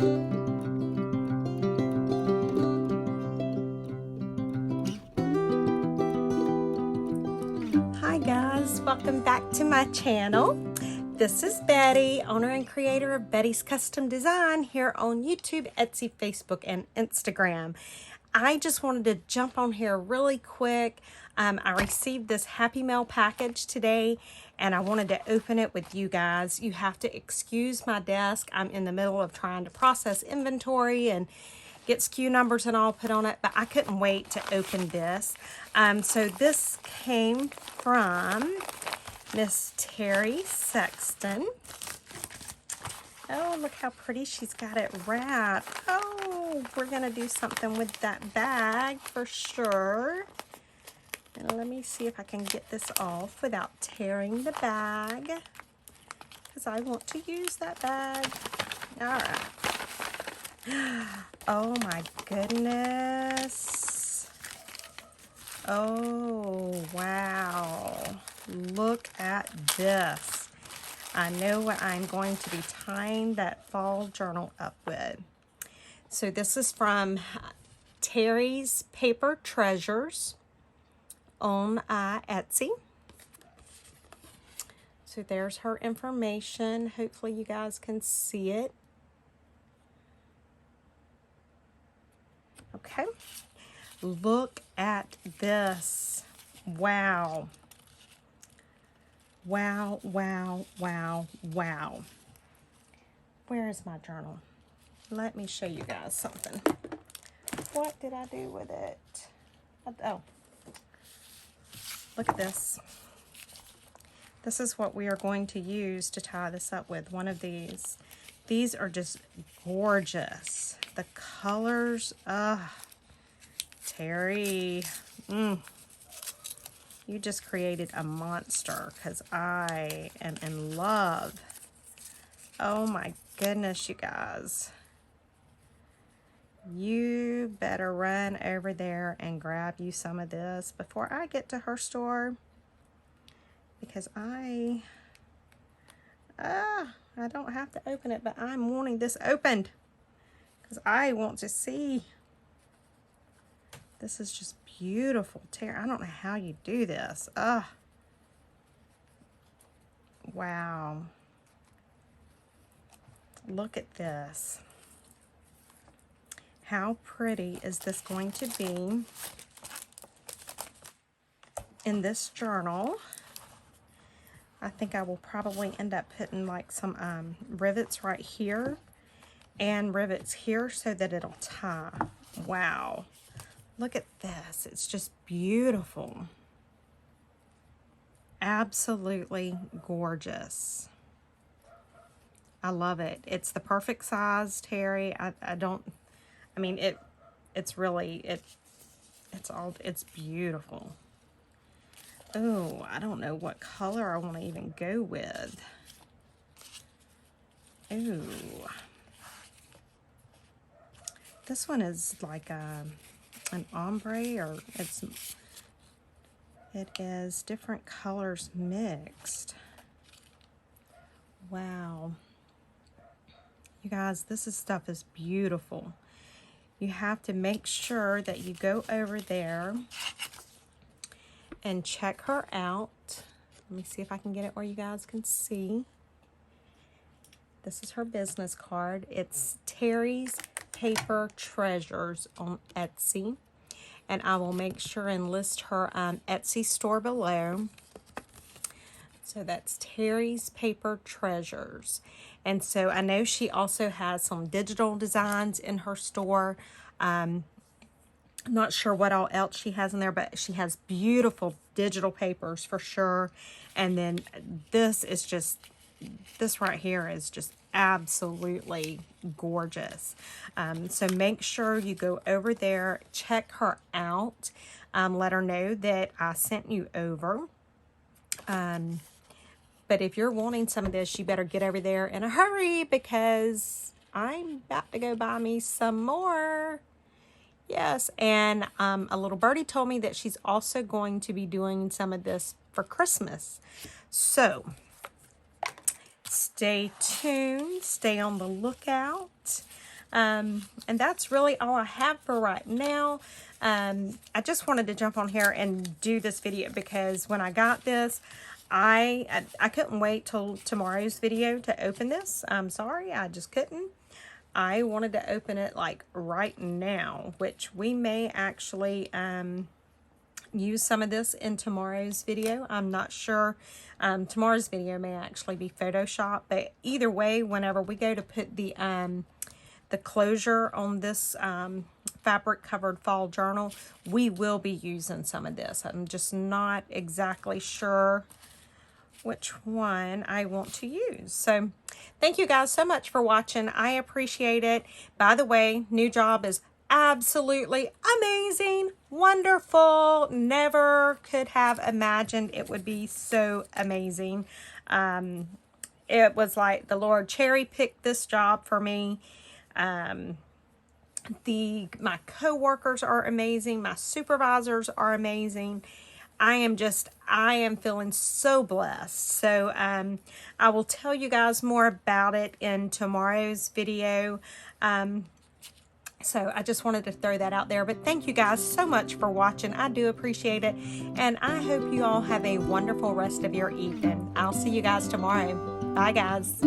Hi guys, welcome back to my channel. This is Betty, owner and creator of Betty's Custom Design here on YouTube, Etsy, Facebook, and Instagram. I just wanted to jump on here really quick. I received this Happy Mail package today and I wanted to open it with you guys. You have to excuse my desk. I'm in the middle of trying to process inventory and get SKU numbers and all put on it, but I couldn't wait to open this. So this came from Miss Terry Sexton. Oh, look how pretty she's got it wrapped. Oh, we're gonna do something with that bag for sure. And let me see if I can get this off without tearing the bag, because I want to use that bag. All right. Oh my goodness. Oh, wow. Look at this. I know what I'm going to be tying that fall journal up with. So this is from Terry's Paper Treasures on Etsy. So there's her information. Hopefully you guys can see it. Okay, look at this. Wow. Wow, wow, wow, wow. Where is my journal? Let me show you guys something. What did I do with it? Oh, look at this. This is what we are going to use to tie this up with. One of these. These are just gorgeous. The colors, Terry, you just created a monster, because I am in love. Oh my goodness, you guys. You better run over there and grab you some of this before I get to her store, because I don't have to open it, but I'm wanting this opened because I want to see. This is just beautiful, Terry. I don't know how you do this. Wow. Look at this. How pretty is this going to be in this journal? I think I will probably end up putting like some rivets right here and rivets here so that it'll tie. Wow. Look at this. It's just beautiful. Absolutely gorgeous. I love it. It's the perfect size, Terry. It's beautiful. Oh, I don't know what color I want to even go with. Ooh. This one is like an ombre, or it is different colors mixed. Wow. You guys, stuff is beautiful. You have to make sure that you go over there and check her out. Let me see if I can get it where you guys can see. This is her business card. It's Terry's Paper Treasures on Etsy. And I will make sure and list her Etsy store below. So that's Terry's Paper Treasures. And so I know she also has some digital designs in her store. I'm not sure what all else she has in there, but she has beautiful digital papers for sure. And then this right here is just absolutely gorgeous. So make sure you go over there, check her out, let her know that I sent you over. But if you're wanting some of this, you better get over there in a hurry, because I'm about to go buy me some more. Yes, and a little birdie told me that she's also going to be doing some of this for Christmas. So stay tuned, stay on the lookout. And that's really all I have for right now. I just wanted to jump on here and do this video because when I got this, I couldn't wait till tomorrow's video to open this. I'm sorry, I just couldn't. I wanted to open it like right now, which we may actually use some of this in tomorrow's video. I'm not sure. Tomorrow's video may actually be Photoshop, but either way, whenever we go to put the closure on this fabric covered fall journal, we will be using some of this. I'm just not exactly sure which one I want to use. So thank you guys so much for watching. I appreciate it. By the way, new job is absolutely amazing, wonderful. Never could have imagined it would be so amazing. It was like the Lord cherry picked this job for me. My co-workers are amazing. My supervisors are amazing. I am feeling so blessed. So I will tell you guys more about it in tomorrow's video. So I just wanted to throw that out there. But thank you guys so much for watching. I do appreciate it. And I hope you all have a wonderful rest of your evening. I'll see you guys tomorrow. Bye, guys.